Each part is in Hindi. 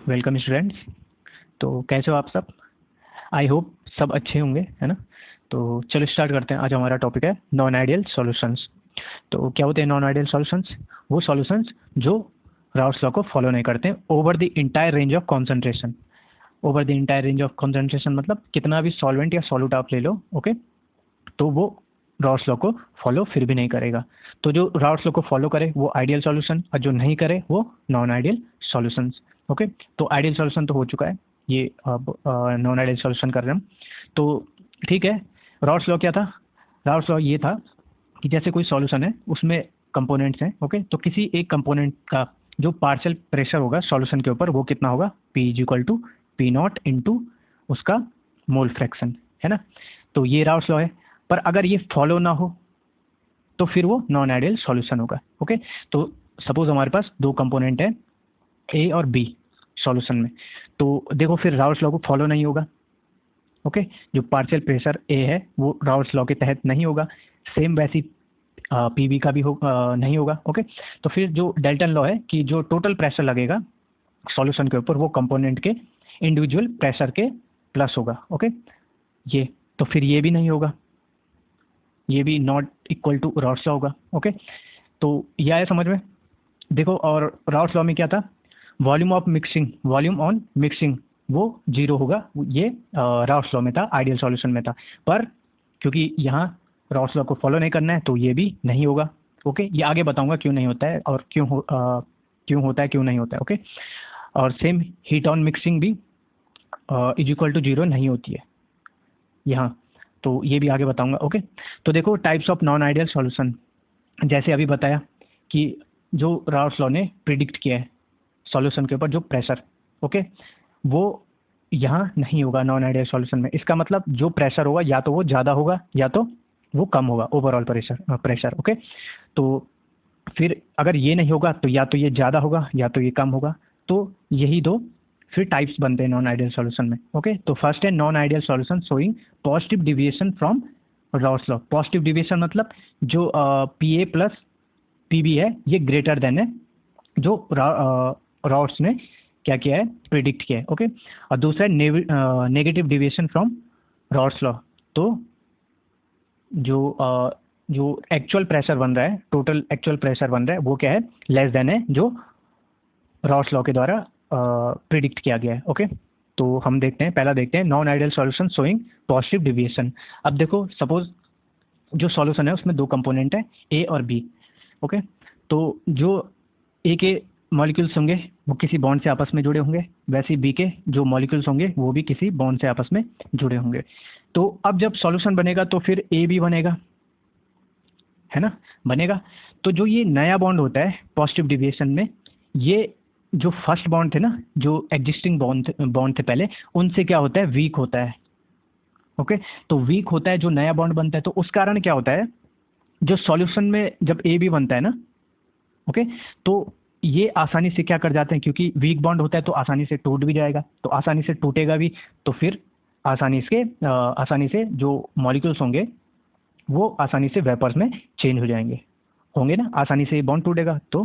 Welcome students. तो कैसे हो आप सब? आई होप सब अच्छे होंगे, है ना। तो चलो स्टार्ट करते हैं। आज हमारा टॉपिक है नॉन आइडियल सॉल्यूशंस। तो क्या होते हैं नॉन आइडियल सॉल्यूशंस? वो सॉल्यूशंस जो राउल्स लॉ को फॉलो नहीं करते हैं over the entire range of concentration. Over the entire range of concentration मतलब कितना भी सॉल्वेंट या सॉल्यूट आप ले लो, ओके, तो वो राउल्स लॉ को फॉलो फिर भी नहीं करेगा। तो जो राउल्स लॉ को फॉलो करे वो आइडियल सॉल्यूशन, और जो नहीं करे वो नॉन आइडियल सॉल्यूशंस। ओके, तो आइडियल सॉल्यूशन तो हो चुका है, ये अब नॉन आइडियल सॉल्यूशन कर रहे हैं हम। तो ठीक है, राउल्स लॉ क्या था? राउल्स लॉ ये था कि जैसे कोई सॉल्यूशन है, उसमें कंपोनेंट्स हैं, ओके, तो किसी एक कंपोनेंट का जो पार्शियल प्रेशर होगा सॉल्यूशन के ऊपर वो कितना होगा? P is equal to P naught into उसका मोल फ्रैक्शन, है ना। तो ये राउल्स लॉ है। पर अगर ये फॉलो ना हो तो फिर वो नॉन आइडियल सॉल्यूशन होगा। ओके, तो सपोज हमारे पास दो कंपोनेंट है ए और बी सॉल्यूशन में, तो देखो फिर राउल्स लॉ को फॉलो नहीं होगा। ओके, जो पार्शियल प्रेशर ए है वो राउल्स लॉ के तहत नहीं होगा। सेम वैसी पीबी का भी नहीं होगा। ओके, तो फिर जो डेल्टन लॉ है कि जो टोटल प्रेशर लगेगा सॉल्यूशन के ऊपर वो कंपोनेंट के इंडिविजुअल प्रेशर के प्लस होगा। ओके, ये तो फिर ये भी नहीं होगा, ये भी not equal to Raoult's law होगा। ओके, तो यह आया समझ में? देखो, और राउल्स लॉ में क्या था? Volume of mixing, volume on mixing वो जीरो होगा। ये राउल्स लॉ में था, आइडियल सॉल्यूशन में था। पर क्योंकि यहाँ राउल्स लॉ को फॉलो नहीं करना है तो ये भी नहीं होगा। ओके, ये आगे बताऊंगा क्यों नहीं होता है और क्यों होता है, क्यों नहीं होता है। ओके, और सेम हीट ऑन मिक्सिंग भी इज इक्वल टू जीरो नहीं होती है यहाँ, तो ये भी आगे बताऊंगा। ओके, तो देखो types of non ideal solution, जैसे अभी बताया कि जो राउल्स लॉ ने प्रिडिक्ट किया है सॉल्यूशन के ऊपर जो प्रेशर, ओके, वो यहाँ नहीं होगा नॉन आइडियल सॉल्यूशन में। इसका मतलब जो प्रेशर होगा या तो वो ज़्यादा होगा या तो वो कम होगा, ओवरऑल प्रेशर। ओके, तो फिर अगर ये नहीं होगा तो या तो ये ज़्यादा होगा या तो ये कम होगा। तो यही दो फिर टाइप्स बनते हैं नॉन आइडियल सॉल्यूशन में। ओके, तो फर्स्ट है non ideal solution showing positive deviation from Raoult's law. Positive deviation मतलब जो P A plus P B है ये ग्रेटर देन है जो राउल्स ने क्या किया है? प्रिडिक्ट किया है। ओके, और दूसरा है negative deviation from Raoult's law. तो जो एक्चुअल प्रेशर बन रहा है, टोटल एक्चुअल प्रेशर बन रहा है वो क्या है? लेस देन है जो राउल्स लॉ के द्वारा प्रिडिक्ट किया गया है। ओके, तो हम देखते हैं, पहला देखते हैं non ideal solution showing positive deviation. अब देखो सपोज जो सॉल्यूशन है उसमें दो कंपोनेंट है ए और बी। ओके, तो जो ए के मॉलिक्यूल्स होंगे वो किसी बॉन्ड से आपस में जुड़े होंगे, वैसे बी के जो मॉलिक्यूल्स होंगे वो भी किसी बॉन्ड से आपस में जुड़े होंगे। तो अब जब सॉल्यूशन बनेगा तो फिर ए भी बनेगा, है ना, बनेगा। तो जो ये नया बॉन्ड होता है पॉजिटिव डिविएशन में, ये जो फर्स्ट बॉन्ड थे ना, जो एग्जिस्टिंग बॉन्ड थे पहले, उनसे क्या होता है? वीक होता है। ओके, तो वीक होता है जो नया बॉन्ड बनता है। तो उस कारण क्या होता है? जो सॉल्यूशन में जब ए भी बनता है ना, ओके, तो ये आसानी से क्या कर जाते हैं, क्योंकि वीक बॉन्ड होता है तो आसानी से टूट भी जाएगा, तो आसानी से टूटेगा भी, तो फिर आसानी से जो मॉलिक्यूल्स होंगे वो आसानी से वेपर्स में चेंज हो जाएंगे, होंगे ना, आसानी से बॉन्ड टूटेगा तो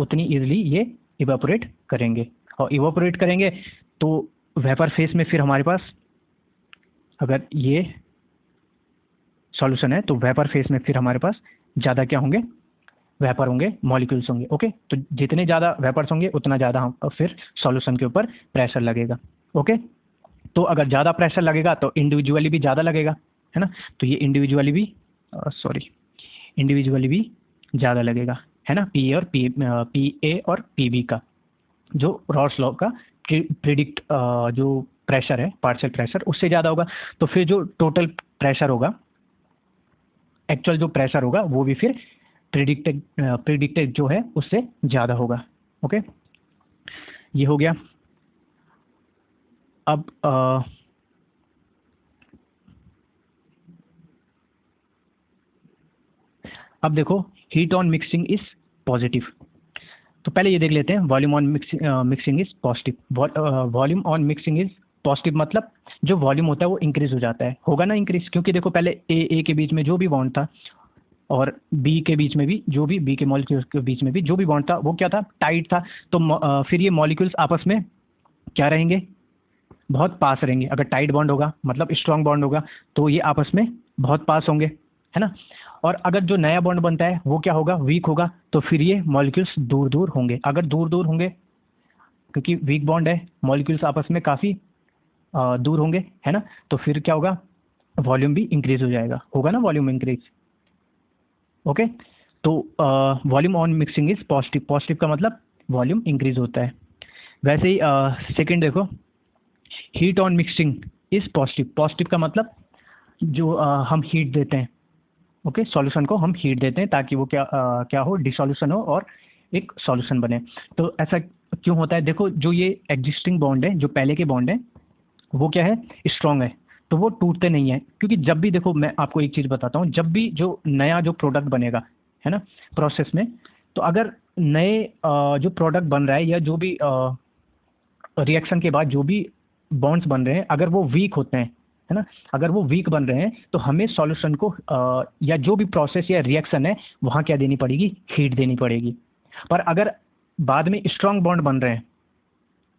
उतनी ईजिली ये इवेपोरेट करेंगे, और इवेपोरेट करेंगे तो वेपर फेस में फिर हमारे पास अगर ये सॉल्यूशन है तो वेपर फेस में फिर हमारे पास ज़्यादा क्या होंगे? वेपर होंगे, मॉलिक्यूल्स होंगे। ओके, तो जितने ज़्यादा वेपर्स होंगे उतना ज़्यादा हम फिर सॉल्यूशन के ऊपर प्रेशर लगेगा। ओके, तो अगर ज़्यादा प्रेशर लगेगा तो इंडिविजुअली भी ज़्यादा लगेगा, है ना, तो ये इंडिविजुअली भी ज़्यादा लगेगा, है ना, पी ए और पी बी का जो राउल्स लॉ का प्रिडिक्ट जो प्रेशर है पार्शियल प्रेशर उससे ज़्यादा होगा। तो फिर जो टोटल प्रेशर होगा, एक्चुअल जो प्रेशर होगा वो भी फिर प्रिडिक्टेड जो है उससे ज़्यादा होगा। ओके, ये हो गया। अब देखो heat on mixing is positive. तो पहले ये देख लेते हैं volume on mixing is positive. Volume on mixing is positive मतलब जो वॉल्यूम होता है वो इंक्रीज हो जाता है, होगा ना इंक्रीज, क्योंकि देखो पहले ए के बीच में जो भी बॉन्ड था और बी के बीच में भी, जो भी बी के मॉलिक्यूल्स के बीच में भी जो भी बॉन्ड था वो क्या था, टाइट था। तो फिर ये मॉलिक्यूल्स आपस में क्या रहेंगे, बहुत पास रहेंगे। अगर टाइट बॉन्ड होगा मतलब स्ट्रॉन्ग बॉन्ड होगा तो ये आपस में बहुत पास होंगे, है ना। और अगर जो नया बॉन्ड बनता है वो क्या होगा, वीक होगा, तो फिर ये मॉलिक्यूल्स दूर दूर होंगे। अगर दूर दूर होंगे क्योंकि वीक बॉन्ड है, मॉलिक्यूल्स आपस में काफ़ी दूर होंगे, है ना, तो फिर क्या होगा, वॉल्यूम भी इंक्रीज हो जाएगा, होगा ना वॉल्यूम इंक्रीज। ओके, तो volume on mixing is positive. Positive का मतलब वॉल्यूम इंक्रीज होता है। वैसे ही सेकंड देखो, heat on mixing is positive. Positive का मतलब जो हम हीट देते हैं, ओके, सॉल्यूशन को हम हीट देते हैं ताकि वो क्या हो, डिसॉल्यूशन हो और एक सॉल्यूशन बने। तो ऐसा क्यों होता है, देखो जो ये एग्जिस्टिंग बॉन्ड है, जो पहले के बॉन्ड है वो क्या है, स्ट्रॉन्ग है, तो वो टूटते नहीं है। क्योंकि जब भी देखो, मैं आपको एक चीज़ बताता हूँ, जब भी जो नया जो प्रोडक्ट बनेगा, है ना, प्रोसेस में, तो अगर नए जो प्रोडक्ट बन रहा है या जो भी रिएक्शन के बाद जो भी बॉन्ड्स बन रहे हैं, अगर वो वीक होते हैं, है ना, अगर वो वीक बन रहे हैं तो हमें सॉल्यूशन को या जो भी प्रोसेस या रिएक्शन है वहाँ क्या देनी पड़ेगी, हीट देनी पड़ेगी। पर अगर बाद में स्ट्रॉन्ग बॉन्ड बन रहे हैं,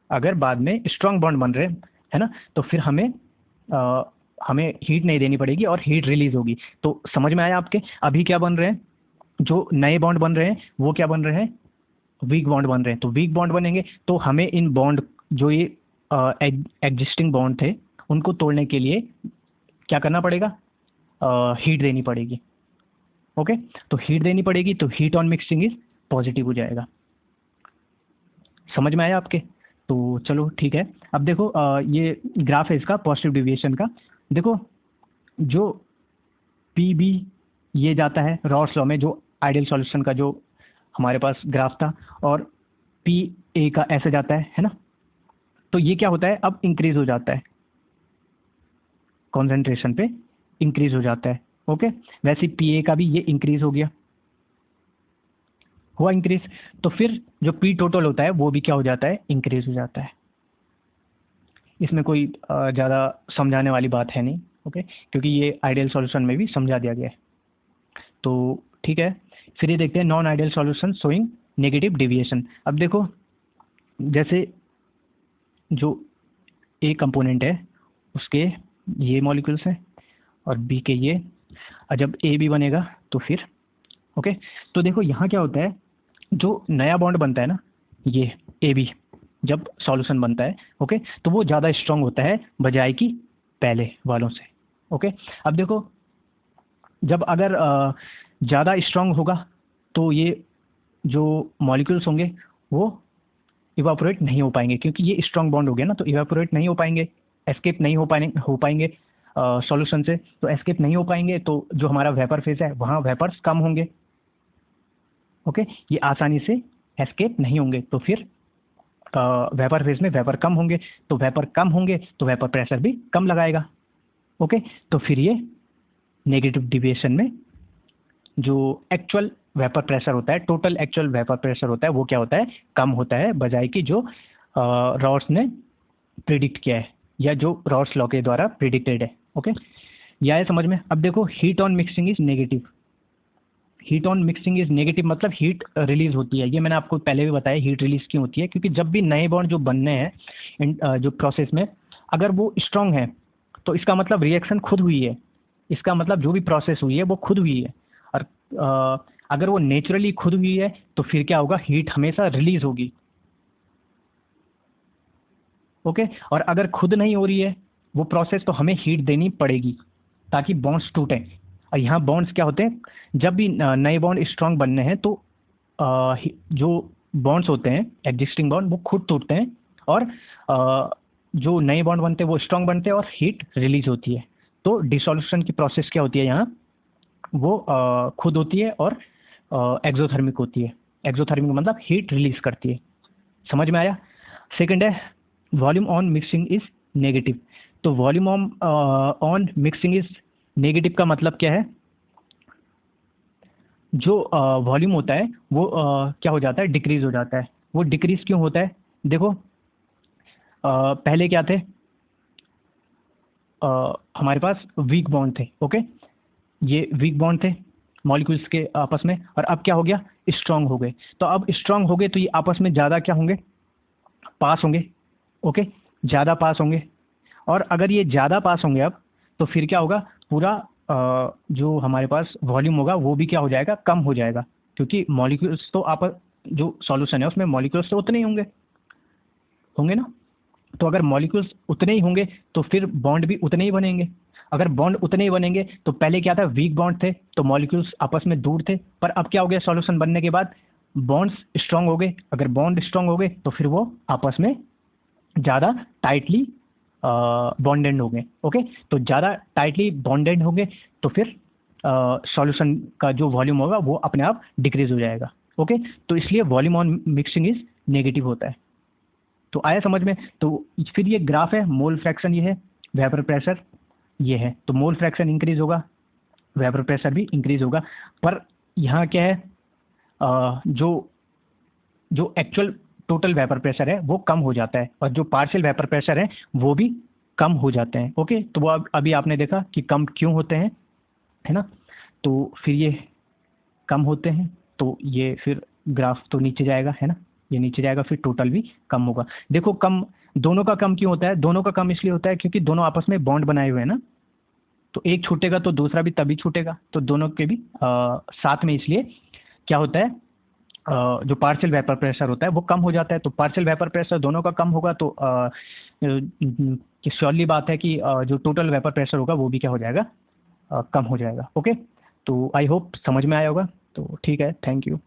अगर बाद में स्ट्रॉन्ग बॉन्ड बन रहे हैं, है ना, तो फिर हमें हीट नहीं देनी पड़ेगी और हीट रिलीज होगी। तो समझ में आया आपके, अभी क्या बन रहे हैं, जो नए बॉन्ड बन रहे हैं वो क्या बन रहे हैं, वीक बॉन्ड बन रहे हैं। तो वीक बॉन्ड बनेंगे तो हमें इन बॉन्ड, जो ये एग्जिस्टिंग बॉन्ड थे, उनको तोड़ने के लिए क्या करना पड़ेगा, हीट देनी पड़ेगी। ओके, तो हीट देनी पड़ेगी, तो heat on mixing is positive हो जाएगा। समझ में आया आपके। तो चलो ठीक है, अब देखो ये ग्राफ है इसका पॉजिटिव डिविएशन का। देखो जो पी बी ये जाता है रॉल्स लॉ में, जो आइडियल सॉल्यूशन का जो हमारे पास ग्राफ था, और पी ए का ऐसे जाता है ना। तो ये क्या होता है, अब इंक्रीज हो जाता है, कॉन्सेंट्रेशन पे इंक्रीज हो जाता है। ओके, वैसे पी ए का भी ये इंक्रीज हो गया, हुआ इंक्रीज, तो फिर जो पी टोटल होता है वो भी क्या हो जाता है, इंक्रीज हो जाता है। इसमें कोई ज़्यादा समझाने वाली बात है नहीं, ओके, क्योंकि ये आइडियल सॉल्यूशन में भी समझा दिया गया है। तो ठीक है, फिर ये देखते हैं non ideal solution showing negative deviation. अब देखो जैसे जो ए कंपोनेंट है उसके ये मॉलिक्यूल्स हैं और बी के ये, और जब ए बी बनेगा तो फिर ओके, तो देखो यहाँ क्या होता है, जो नया बॉन्ड बनता है ना, ये ए बी जब सॉल्यूशन बनता है, ओके, तो वो ज़्यादा स्ट्रांग होता है बजाय कि पहले वालों से। ओके, अब देखो जब अगर ज़्यादा स्ट्रांग होगा तो ये जो मॉलिक्यूल्स होंगे वो इवापोरेट नहीं हो पाएंगे, क्योंकि ये स्ट्रांग बॉन्ड हो गया ना, तो इवापोरेट नहीं हो पाएंगे, एस्केप नहीं हो पाएंगे सॉल्यूशन से। तो एस्केप नहीं हो पाएंगे तो जो हमारा वेपर फेज है वहाँ वेपर्स कम होंगे। ओके, ये आसानी से एस्केप नहीं होंगे, तो फिर वेपर फेज में वेपर कम होंगे, तो वेपर कम होंगे तो वेपर प्रेशर भी कम लगाएगा। ओके, तो फिर ये नेगेटिव डिविएशन में जो एक्चुअल वेपर प्रेशर होता है, टोटल एक्चुअल वेपर प्रेशर होता है, वो क्या होता है, कम होता है बजाय कि जो रॉड्स ने प्रिडिक्ट किया है या जो रॉड्स लॉ के द्वारा प्रिडिक्टेड है। ओके, यह है समझ में। अब देखो heat on mixing is negative. Heat on mixing is negative मतलब हीट रिलीज होती है। ये मैंने आपको पहले भी बताया, हीट रिलीज क्यों होती है, क्योंकि जब भी नए बॉन्ड जो बनने हैं जो प्रोसेस में, अगर वो स्ट्रांग है तो इसका मतलब रिएक्शन खुद हुई है, इसका मतलब जो भी प्रोसेस हुई है वो खुद हुई है। और अगर वो नेचुरली खुद हुई है तो फिर क्या होगा, हीट हमेशा रिलीज होगी। ओके, और अगर खुद नहीं हो रही है वो प्रोसेस, तो हमें हीट देनी पड़ेगी ताकि बॉन्ड्स टूटें। और यहाँ बॉन्ड्स क्या होते हैं, जब भी नए बॉन्ड स्ट्रांग बनने हैं तो जो बॉन्ड्स होते हैं एग्जिस्टिंग बॉन्ड वो खुद टूटते हैं, और जो नए बॉन्ड बनते हैं वो स्ट्रांग बनते हैं और हीट रिलीज होती है। तो डिसॉल्यूशन की प्रोसेस क्या होती है यहाँ, वो खुद होती है और एक्सोथर्मिक होती है। एक्सोथर्मिक मतलब हीट रिलीज करती है। समझ में आया। सेकंड है volume on mixing is negative. तो volume on mixing is negative का मतलब क्या है, जो वॉल्यूम होता है वो क्या हो जाता है, डिक्रीज हो जाता है। वो डिक्रीज क्यों होता है, देखो पहले क्या थे, हमारे पास वीक बॉन्ड थे। ओके, ये वीक बॉन्ड थे, मॉलिक्यूल्स के आपस में, और अब क्या हो गया, स्ट्रांग हो गए। तो अब स्ट्रांग हो गए तो ये आपस में ज़्यादा क्या होंगे, पास होंगे। ओके, ज़्यादा पास होंगे। और अगर ये ज़्यादा पास होंगे अब, तो फिर क्या होगा, पूरा जो हमारे पास वॉल्यूम होगा वो भी क्या हो जाएगा, कम हो जाएगा, क्योंकि मॉलिक्यूल्स तो आप जो सॉल्यूशन है उसमें मॉलिक्यूल्स तो उतने ही होंगे, होंगे ना। तो अगर मॉलिक्यूल्स उतने ही होंगे तो फिर बॉन्ड भी उतने ही बनेंगे। अगर बॉन्ड उतने ही बनेंगे तो पहले क्या था, वीक बॉन्ड थे तो मॉलिक्यूल्स आपस में दूर थे, पर अब क्या हो गया, सॉल्यूशन बनने के बाद बॉन्ड्स स्ट्रांग हो गए। अगर बॉन्ड स्ट्रांग हो गए तो फिर वो आपस में ज़्यादा टाइटली बॉन्डेड होंगे। ओके, तो ज़्यादा टाइटली बॉन्डेड होंगे तो फिर सॉल्यूशन का जो वॉल्यूम होगा वो अपने आप डिक्रीज हो जाएगा। ओके, तो इसलिए volume on mixing is negative होता है। तो आया समझ में। तो फिर ये ग्राफ है, मोल फ्रैक्शन ये है, वेपर प्रेशर ये है। तो मोल फ्रैक्शन इंक्रीज होगा, वेपर प्रेशर भी इंक्रीज होगा। पर यहाँ क्या है, जो जो एक्चुअल टोटल वेपर प्रेशर है वो कम हो जाता है, और जो पार्शियल वेपर प्रेशर है वो भी कम हो जाते हैं। ओके, तो वो अभी आपने देखा कि कम क्यों होते हैं, है ना। तो फिर ये कम होते हैं तो ये फिर ग्राफ तो नीचे जाएगा, है ना, ये नीचे जाएगा, फिर टोटल भी कम होगा। देखो कम, दोनों का कम क्यों होता है, दोनों का कम इसलिए होता है क्योंकि दोनों आपस में बॉन्ड बनाए हुए हैं ना। तो एक छूटेगा तो दूसरा भी तभी छूटेगा, तो दोनों के भी साथ में, इसलिए क्या होता है, जो पार्शियल वेपर प्रेशर होता है वो कम हो जाता है। तो पार्शियल वेपर प्रेशर दोनों का कम होगा तो श्योरली बात है कि जो टोटल वेपर प्रेशर होगा वो भी क्या हो जाएगा, कम हो जाएगा। ओके, तो आई होप समझ में आया होगा। तो ठीक है, थैंक यू।